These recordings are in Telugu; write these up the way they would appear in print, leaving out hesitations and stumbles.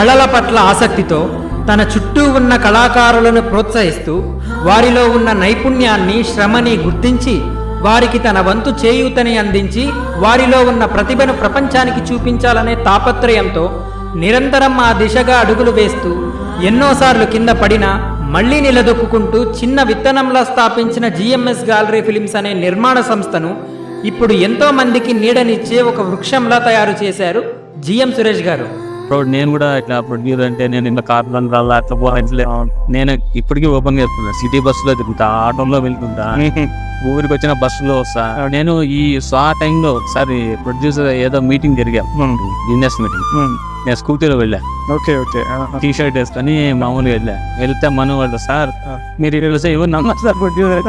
కళల పట్ల ఆసక్తితో తన చుట్టూ ఉన్న కళాకారులను ప్రోత్సహిస్తూ వారిలో ఉన్న నైపుణ్యాన్ని, శ్రమని గుర్తించి వారికి తన వంతు చేయూతని అందించి వారిలో ఉన్న ప్రతిభను ప్రపంచానికి చూపించాలనే తాపత్రయంతో నిరంతరం ఆ దిశగా అడుగులు వేస్తూ ఎన్నోసార్లు కింద పడినా మళ్లీ నిలదొక్కుంటూ చిన్న విత్తనంలా స్థాపించిన జిఎంఎస్ గ్యాలరీ ఫిలిమ్స్ అనే నిర్మాణ సంస్థను ఇప్పుడు ఎంతో మందికి నీడనిచ్చే ఒక వృక్షంలా తయారు చేశారు జిఎం సురేష్ గారు. నేను కూడా ఇట్లా ప్రొడ్యూసర్ అంటే నేను ఇంకా కార్బన్ రాళ్ళ అట్లా పోలే. నేను ఇప్పటికీ ఓపెన్ చేస్తున్నా, సిటీ బస్సులో తిరుగుతా, ఆటోలో వెళ్తుంటా, ఊరికి వచ్చిన బస్సులో వస్తా. నేను ఈ ఆ టైంలో ఒకసారి ప్రొడ్యూసర్ ఏదో మీటింగ్ జరిగా, బిజినెస్ మీటింగ్, నేను స్కూటీలో వెళ్ళా. ఓకే టీ షర్ట్ వేసుకొని మామూలుగా వెళ్తే మన వాళ్ళు, సార్ మీరు ఇట్లా ఎవరు నమ్మరు సార్, ప్రొడ్యూసర్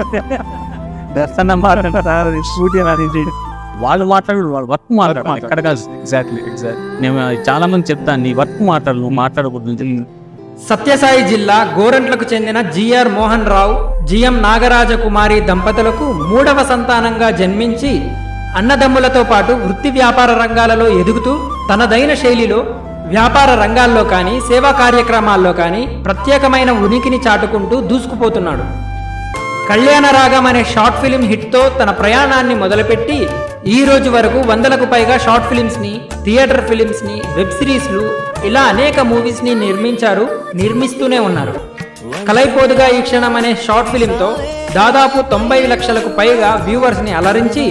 స్కూటీ వాళ్ళు మాట్లాడు, వాళ్ళు వర్క్ మాట్లాడు ఎక్కడ కాదు. ఎగ్జాక్ట్లీ నేను చాలా మంది చెప్తాను, నీ వర్క్ మాట్లాడు, నువ్వు మాట్లాడకూడదు. సత్యసాయి జిల్లా గోరంట్లకు చెందిన జిఆర్ మోహన్ రావు, జిఎం నాగరాజకుమారి దంపతులకు 3వ సంతానంగా జన్మించి అన్నదమ్ములతో పాటు వృత్తి వ్యాపార రంగాలలో ఎదుగుతూ తనదైన శైలిలో వ్యాపార రంగాల్లో కానీ సేవా కార్యక్రమాల్లో కానీ ప్రత్యేకమైన ఉనికిని చాటుకుంటూ దూసుకుపోతున్నాడు. కళ్యాణ రాగం అనే షార్ట్ ఫిలిం హిట్తో తన ప్రయాణాన్ని మొదలుపెట్టి ఈ రోజు వరకు 100లకు పైగా షార్ట్ ఫిలిమ్స్ని, థియేటర్ ఫిలిమ్స్ని, వెబ్ సిరీస్లు ఇలా అనేక మూవీస్ని నిర్మిస్తూనే ఉన్నారు. కలైపోదుగా ఈ క్షణం అనే షార్ట్ ఫిలింతో దాదాపు 90 లక్షలకు పైగా వ్యూవర్స్ని అలరించి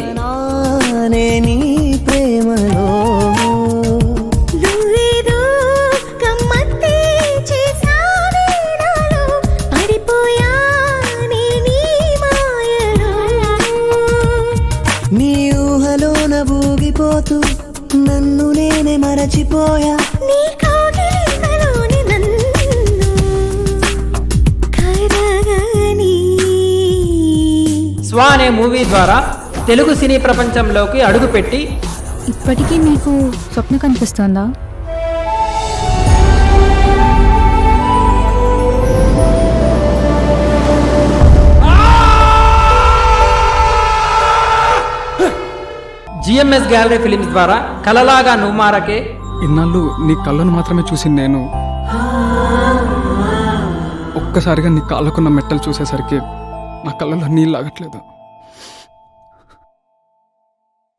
నన్ను నేనే మరచిపోయా, స్వా అనే మూవీ ద్వారా తెలుగు సినీ ప్రపంచంలోకి అడుగుపెట్టి ఇప్పటికీ మీకు స్వప్న కనిపిస్తుందా? జిఎంఎస్ గ్యాలరీ ఫిలిమ్స్ ద్వారా కలలాగా నువ్మారకే. ఇన్నాళ్ళు నీ కళ్ళను మాత్రమే చూసింది నేను. ఒక్కసారిగా నీ కాళ్ళకున్న మెట్టలు చూసేసరికి నా కళ్ళలో నీళ్ళు ఆగట్లేదు.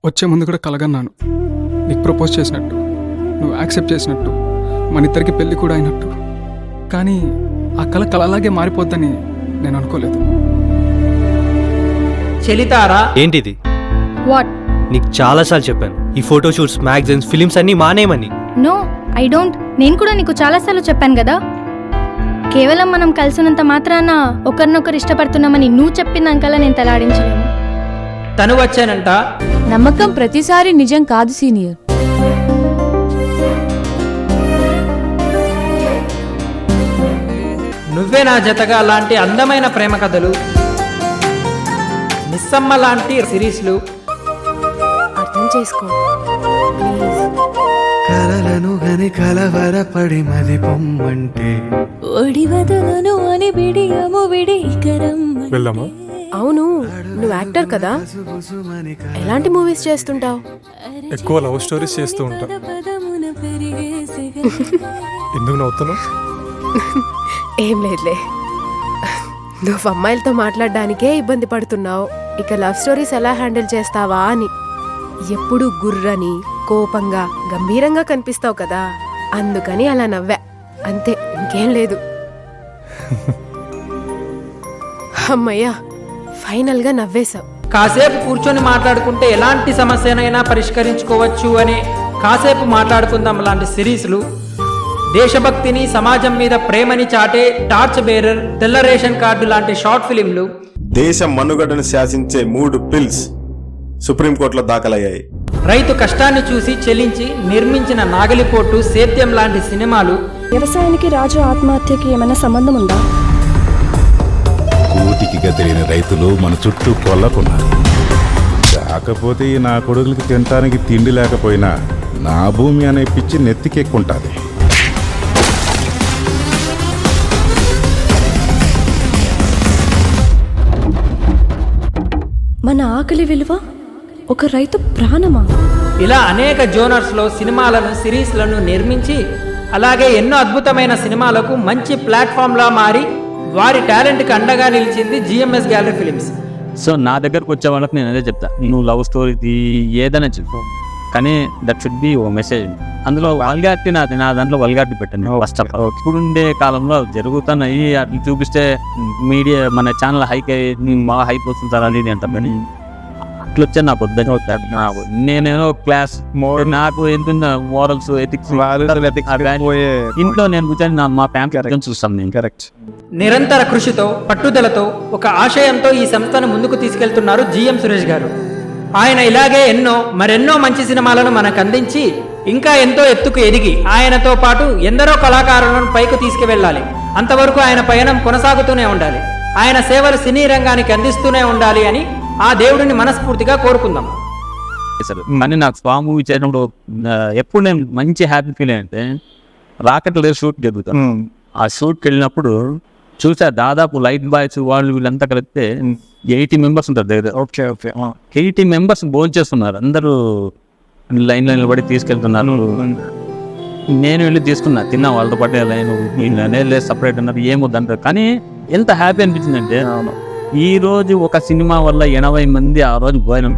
వచ్చే ముందు కూడా కలగన్నాను, నీకు ప్రపోజ్ చేసినట్టు, నువ్వు యాక్సెప్ట్ చేసినట్టు, మన ఇద్దరికి పెళ్ళి కూడా అయినట్టు. కానీ ఆ కళ కలలాగే మారిపోద్దని నేను అనుకోలేదు. చెలితారా ఏంటిది? వాట్? నీకు చాలాసార్లు చెప్పాను ఈ ఫోటో షూట్స్, మ్యాగజైన్స్, ఫిలిమ్స్ అన్నీ మానేయమని. No I don't. నేను కూడా నీకు చాలాసార్లు చెప్పాను కదా. కేవలం మనం కలిసినంత మాత్రాన ఒకరినొకరు ఇష్టపడుతున్నామని నువ్వు చెప్పినాకల్లా నేను తలాడించలేను. తను వచ్చానంట. నమ్మకం ప్రతిసారి నిజం కాదు సీనియర్. నువ్వే నా జతగా లాంటి అందమైన ప్రేమ కథలు, మిస్సమ్మ లాంటి సిరీస్లు, అర్థం చేసుకో. కలలను గని కలవరపడి మది పొమ్మంటే ఒడి వదలను అని బిడియము విడికరం. వెళ్దామా? అవును, నువ్వు యాక్టర్ కదా, ఎలాంటి మూవీస్ చేస్తుంటావు? ఎక్కువ లవ్ స్టోరీస్ చేస్తూ ఉంటా. ఎందుకు నవ్వుతున్నావు? ఏం లేదులే, నువ్వు అమ్మాయిలతో మాట్లాడడానికే ఇబ్బంది పడుతున్నావు, ఇక లవ్ స్టోరీస్ ఎలా హ్యాండిల్ చేస్తావా అని. ఎప్పుడు గుర్రని, కోపంగా, గంభీరంగా కనిపిస్తావు కదా, అందుకని అలా నవ్వా అంతే, ఇంకేం లేదు. అమ్మయ్యా, ఫైనల్గా నవ్వేశావు. కాసేపు కూర్చొని మాట్లాడుకుంటే ఎలాంటి సమస్యనైనా పరిష్కరించుకోవచ్చు అనే కాసేపు మాట్లాడుకుందాం లాంటి సిరీస్లు, దేశభక్తిని, సమాజం మీద ప్రేమని చాటే టార్చ్ బేరర్, తెల్ల రేషన్ కార్డు లాంటి షార్ట్ ఫిలింలు, దేశ మనుగడను శాసించే 3 బిల్స్ సుప్రీంకోర్టులో దాఖలయ్యాయి. రైతు కష్టాన్ని చూసి చెల్లించి నిర్మించిన నాగలిపోటు, సేద్యం లాంటి సినిమాలు. వ్యవసాయానికి రాజు ఆత్మహత్యకి ఏమైనా సంబంధం ఉందా? కూటికి గతిరిన రైతులు మన చుట్టూ కొల్లకున్నారు. కాకపోతే నా కొడుకులకి తినటానికి తిండి లేకపోయినా నా భూమి అనే పిచ్చి నెత్తికెక్కుంటుంది. మన ఆకలి విలువ ఒక రైతు ప్రాణమా? ఇలా అనేక జోనర్స్లో సినిమాలను, సిరీస్లను నిర్మించి అలాగే ఎన్నో అద్భుతమైన సినిమాలకు మంచి ప్లాట్ఫామ్లా మారి వారి టాలెంట్కి అండగా నిలిచింది జిఎంఎస్ గ్యాలరీ ఫిలిమ్స్. సో నా దగ్గరకు వచ్చే వాళ్ళకి నేను అదే చెప్తా, నువ్వు లవ్ స్టోరీ ఏదైనా చెప్పు, కానీ దట్ షుడ్ బి ఓ మెసేజ్. అందులో వల్గారిటీ నా దాంట్లో వల్గారిటీ పెట్టండి ఫస్ట్ ఆఫ్ ఆల్. ఇప్పుడుండే కాలంలో జరుగుతున్నాయి అట్లా చూపిస్తే మీడియా మన ఛానల్ హైక్ బాగా హైప్ వస్తుంది సార్ అది అంటారు, కానీ అట్లా వచ్చే నాకు వద్దని నేనేదో క్లాస్ నాకు ఎంత మోరల్స్ ఎథిక్స్ ఇంట్లో నేను కూర్చొని మా ఫ్యామిలీ చూస్తాను నేను. కరెక్ట్. నిరంతర కృషితో పట్టుదలతో ఒక ఆశయంతో ఈ సంస్థను ముందుకు తీసుకెళ్తున్నారు జిఎం సురేష్ గారు. ఆయన ఇలాగే మరెన్నో మంచి సినిమాలను మనకు అందించి ఇంకా ఎంతో ఎత్తుకు ఎదిగి ఆయనతో పాటు ఎందరో కళాకారులను పైకి తీసుకువెళ్ళాలి. అంతవరకు ఆయన పయనం కొనసాగుతూనే ఉండాలి. ఆయన సేవలు సినీ రంగానికి అందిస్తూనే ఉండాలి అని ఆ దేవుడిని మనస్ఫూర్తిగా కోరుకుందాం. కానీ నాకు స్వామి మూవీ చేసినప్పుడు ఎప్పుడు నేను మంచి హ్యాపీ ఫీల్ అంటే రాకెట్ షూట్ జరుగుతాను. ఆ షూట్కి వెళ్ళినప్పుడు చూసా దాదాపు లైట్ బాయ్స్ వాళ్ళు వీళ్ళంతా కలిపితే 80 మెంబర్స్ ఉంటారు దగ్గర. 80 మెంబర్స్ భోజనం చేస్తున్నారు, అందరూ లైన్ పడి తీసుకెళ్తున్నారు. నేను వెళ్ళి తీసుకున్నా, తిన్నా వాళ్ళతో పాటు లైన్ లేదు సపరేట్ అన్నారు, ఏమొద్దంటారు. కానీ ఎంత హ్యాపీ అనిపించిందంటే ఈ రోజు ఒక సినిమా వల్ల 80 మంది ఆ రోజు భోజనం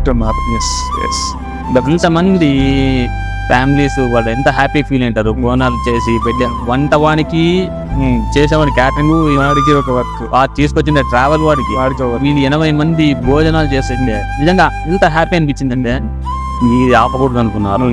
ఇంతమంది ఫ్యామిలీస్ వాళ్ళు ఎంత హ్యాపీ ఫీల్ అంటారు. బోనాలు చేసి పెట్టే వంటవానికి చేసేవాడికి క్యాటరింగ్ వాడికి ఒక వర్క్, తీసుకొచ్చిన ట్రావెల్ వాడికి వీళ్ళు 80 మంది భోజనాలు చేస్తుంటే నిజంగా ఎంత హ్యాపీ అనిపించిందంటే ఇది ఆపకూడదు అనుకున్నారు.